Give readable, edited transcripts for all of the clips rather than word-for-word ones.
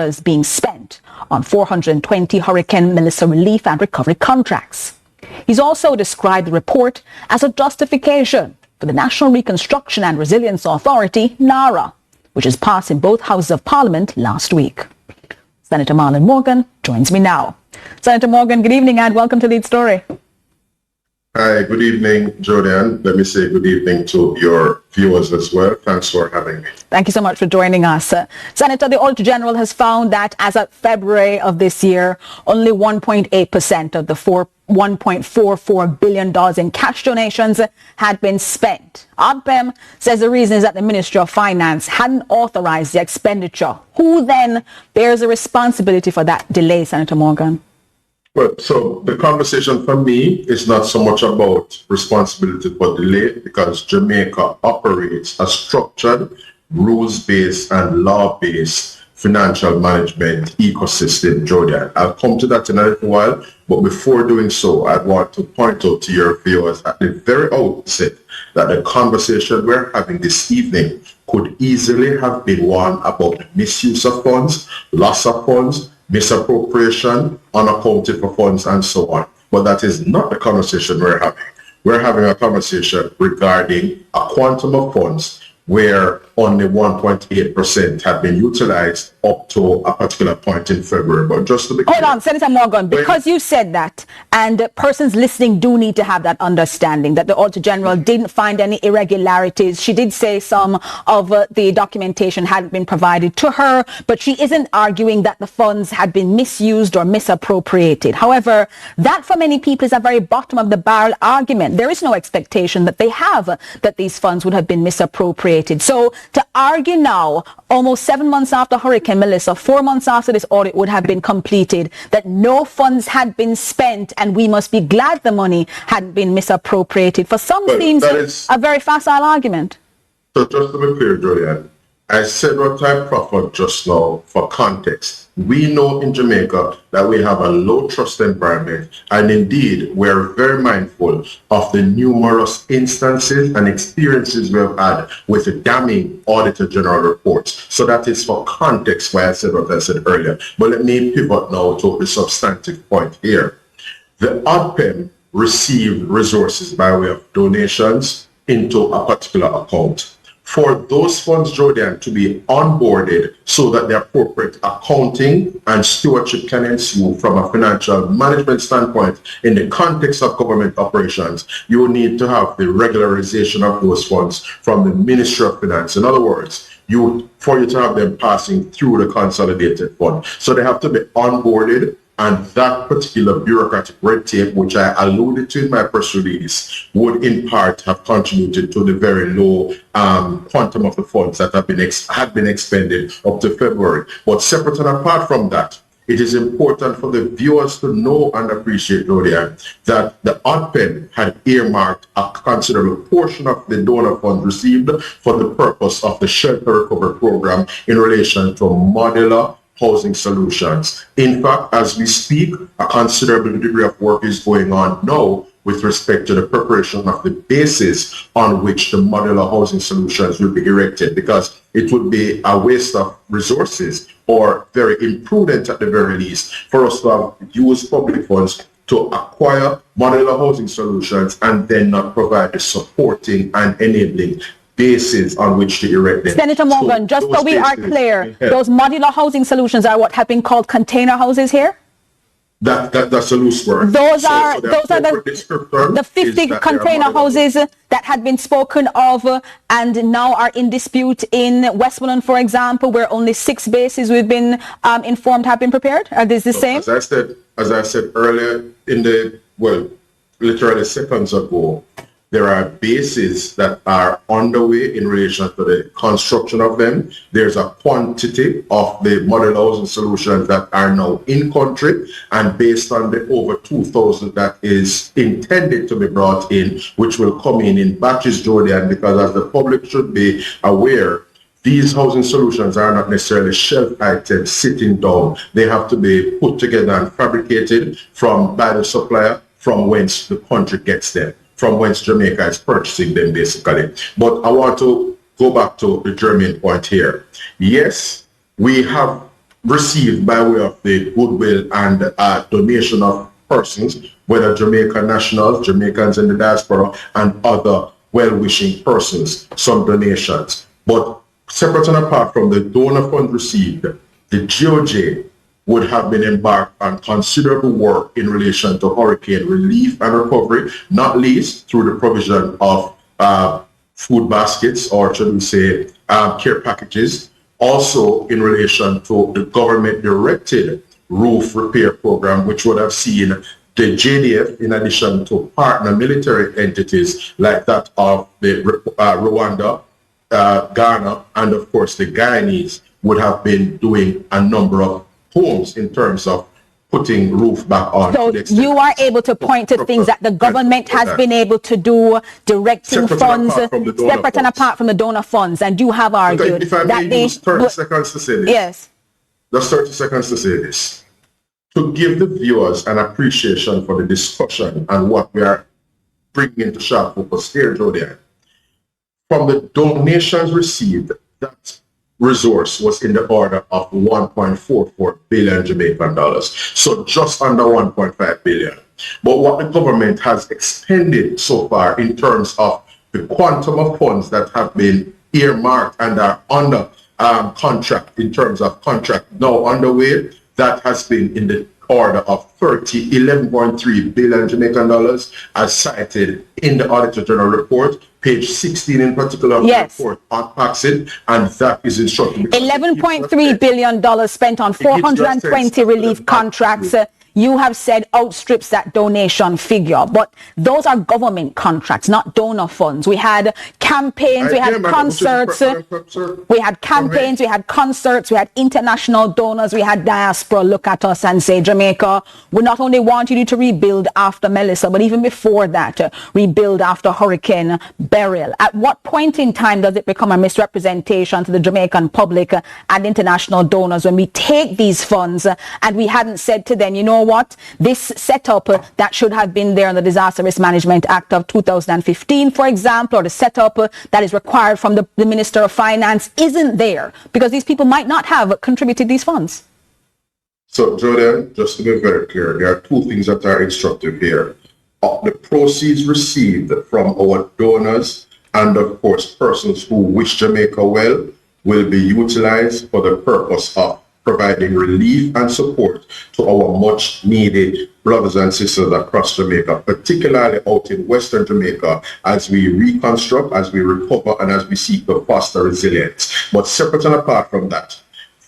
being spent on 420 Hurricane Melissa relief and recovery contracts. He's also described the report as a justification for the National Reconstruction and Resilience Authority, NARA, which is passed in both houses of Parliament last week. Senator Marlon Morgan joins me now. Senator Morgan, good evening and welcome to Lead Story. Hi, good evening, Jordan. Let me say good evening to your viewers as well. Thanks for having me. Thank you so much for joining us. Senator, the Auditor General has found that as of February of this year, only 1.8% of the $1.44 billion in cash donations had been spent. ODPEM says the reason is that the Ministry of Finance hadn't authorized the expenditure. Who then bears the responsibility for that delay, Senator Morgan? Well, so the conversation for me is not so much about responsibility for delay, because Jamaica operates a structured, rules-based and law-based financial management ecosystem, Jordan. I'll come to that in a little while, but before doing so, I want to point out to your viewers at the very outset that the conversation we're having this evening could easily have been one about the misuse of funds, loss of funds, misappropriation, unaccounted for funds, and so on. But that is not the conversation we're having. We're having a conversation regarding a quantum of funds where only 1.8% had been utilized up to a particular point in February. But just to be clear, hold on, Senator Morgan, because you said that, and persons listening do need to have that understanding that the Auditor General didn't find any irregularities. She did say some of the documentation hadn't been provided to her, but she isn't arguing that the funds had been misused or misappropriated. However, that for many people is a very bottom of the barrel argument. There is no expectation that they have that these funds would have been misappropriated. So to argue now, almost 7 months after Hurricane Melissa, 4 months after this audit would have been completed, that no funds had been spent and we must be glad the money hadn't been misappropriated, for some seems a very facile argument. So just to be clear, Julian, I said what I proffered just now for context. We know in Jamaica that we have a low trust environment, and indeed we're very mindful of the numerous instances and experiences we have had with the damning Auditor General reports. So that is for context why I said what I said earlier. But let me pivot now to the substantive point here. The ODPEM received resources by way of donations into a particular account. For those funds, Jordan, to be onboarded so that the appropriate accounting and stewardship can ensue from a financial management standpoint in the context of government operations, you will need to have the regularization of those funds from the Ministry of Finance. In other words, for you to have them passing through the consolidated fund. So they have to be onboarded, and that particular bureaucratic red tape, which I alluded to in my press release, would in part have contributed to the very low quantum of the funds that had been expended up to February. But separate and apart from that, it is important for the viewers to know and appreciate, Gloria, that the ODPEM had earmarked a considerable portion of the donor funds received for the purpose of the shelter recovery program in relation to modular housing solutions. In fact, as we speak, a considerable degree of work is going on now with respect to the preparation of the basis on which the modular housing solutions will be erected, because it would be a waste of resources or very imprudent at the very least for us to have used public funds to acquire modular housing solutions and then not provide the supporting and enabling basis on which to erect them. Senator Morgan, just so we are clear, those modular housing solutions are what have been called container houses here? That's a loose word. Those are the 50 container houses that had been spoken of and now are in dispute in Westmoreland, for example, where only 6 bases we've been informed have been prepared. Are these the same? As I said earlier literally seconds ago, there are bases that are underway in relation to the construction of them. There's a quantity of the modular housing solutions that are now in country, and based on the over 2,000 that is intended to be brought in, which will come in batches, Jordan, because as the public should be aware, these housing solutions are not necessarily shelf items sitting down. They have to be put together and fabricated by the supplier from whence the country gets them, from whence Jamaica is purchasing them, basically. But I want to go back to the germane point here. Yes, we have received by way of the goodwill and donation of persons, whether Jamaican nationals, Jamaicans in the diaspora, and other well-wishing persons, some donations. But separate and apart from the donor fund received, the GOJ would have been embarked on considerable work in relation to hurricane relief and recovery, not least through the provision of food baskets, or should we say care packages, also in relation to the government-directed roof repair program, which would have seen the JDF, in addition to partner military entities like that of the Rwanda, Ghana, and of course the Guyanese, would have been doing a number of homes in terms of putting roof back on. So you are able to point to things that the government has been able to do, directing funds separate and apart from the donor funds, and you have argued if I that may use 30 seconds to say this. Yes. Just 30 seconds to say this. To give the viewers an appreciation for the discussion and what we are bringing into sharp focus here, Jodian, from the donations received, that resource was in the order of 1.44 billion Jamaican dollars. So just under 1.5 billion. But what the government has expended so far in terms of the quantum of funds that have been earmarked and are under contract, in terms of contract now underway, that has been in the order of 11.3 billion Jamaican dollars, as cited in the Auditor General report, page 16 in particular of the report unpacks it, and that is instructed. $11.3 billion spent on 420 relief contracts. You have said outstrips that donation figure, but those are government contracts, not donor funds. We had campaigns, we had concerts, we had campaigns, we had concerts, we had international donors, we had diaspora look at us and say, Jamaica, we not only want you to rebuild after Melissa, but even before that, rebuild after Hurricane Beryl. At what point in time does it become a misrepresentation to the Jamaican public and international donors when we take these funds and we hadn't said to them, you know what, this setup that should have been there in the Disaster Risk Management Act of 2015, for example, or the setup that is required from the Minister of Finance isn't there because these people might not have contributed these funds? So, Jordan, just to be very clear, there are two things that are instructive here. The proceeds received from our donors and, of course, persons who wish Jamaica well will be utilized for the purpose of providing relief and support to our much needed brothers and sisters across Jamaica, particularly out in Western Jamaica, as we reconstruct, as we recover, and as we seek to foster resilience. But separate and apart from that,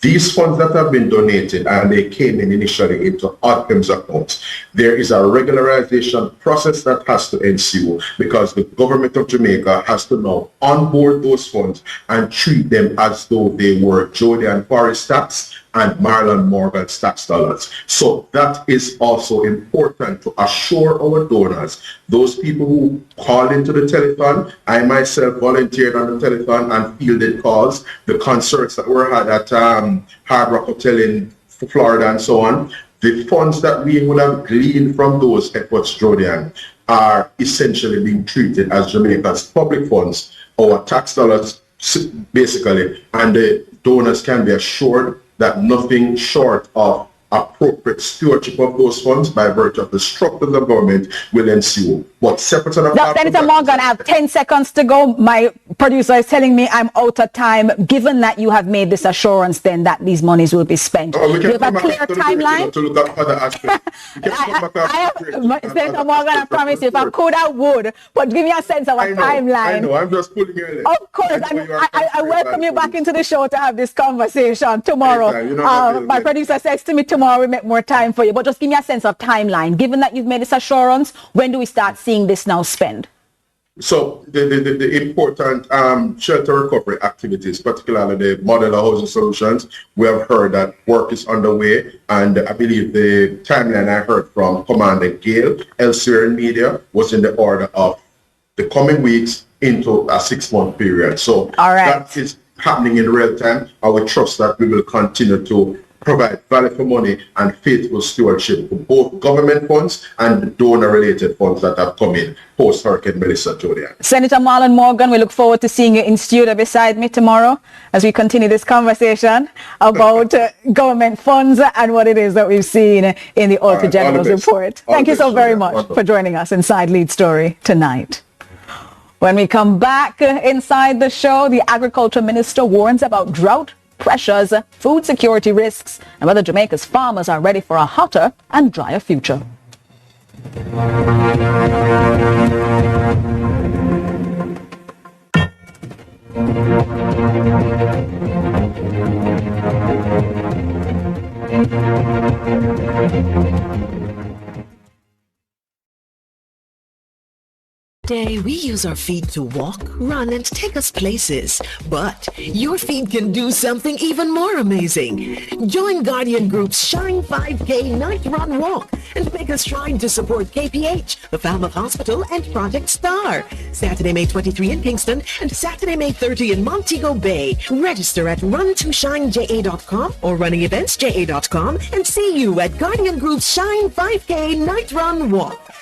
these funds that have been donated, and they came in initially into ODPEM's accounts, there is a regularization process that has to ensue because the government of Jamaica has to now onboard those funds and treat them as though they were Jody and Forrest tax and Marlon Morgan's tax dollars. So that is also important to assure our donors, those people who call into the telethon. I myself volunteered on the telethon and fielded calls, the concerts that were had at Hard Rock Hotel in Florida and so on. The funds that we would have gleaned from those efforts, Jordan, are essentially being treated as Jamaica's public funds, our tax dollars basically, and the donors can be assured that nothing short of appropriate stewardship of those funds by virtue of the structures of government will ensue. But separate and apart from Senator Morgan, I have 10 seconds to go. My producer is telling me I'm out of time. Given that you have made this assurance then that these monies will be spent, we you can have a clear timeline? To look at other aspects. Senator Morgan, I promise you, if I could, I would. But give me a sense of a timeline. I know, I'm just pulling your leg. Of course, I welcome you back into the show to have this conversation tomorrow. My producer says to me tomorrow we make more time for you, but just give me a sense of timeline. Given that you've made this assurance, when do we start seeing this now spend? So the important shelter recovery activities, particularly the modular housing solutions, we have heard that work is underway, and I believe the timeline I heard from Commander Gale elsewhere in media was in the order of the coming weeks into a 6-month period. So that is happening in real time. I would trust that we will continue to provide value for money and faithful stewardship for both government funds and donor-related funds that have come in post-Hurricane Melissa, Julian. Senator Marlon Morgan, we look forward to seeing you in studio beside me tomorrow as we continue this conversation about government funds and what it is that we've seen in the Auditor General's report. Thank you so very much for joining us inside Lead Story tonight. When we come back inside the show, the Agriculture Minister warns about drought pressures, food security risks, and whether Jamaica's farmers are ready for a hotter and drier future. Today, we use our feet to walk, run, and take us places. But your feet can do something even more amazing. Join Guardian Group's Shine 5K Night Run Walk and make a shrine to support KPH, the Falmouth Hospital, and Project STAR. Saturday, May 23 in Kingston and Saturday, May 30 in Montego Bay. Register at run2shineja.com or runningeventsja.com and see you at Guardian Group's Shine 5K Night Run Walk.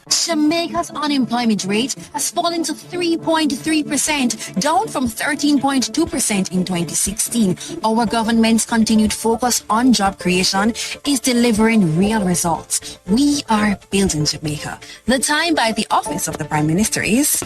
Jamaica's unemployment rate has fallen to 3.3%, down from 13.2% in 2016. Our government's continued focus on job creation is delivering real results. We are building Jamaica. The time by the Office of the Prime Minister is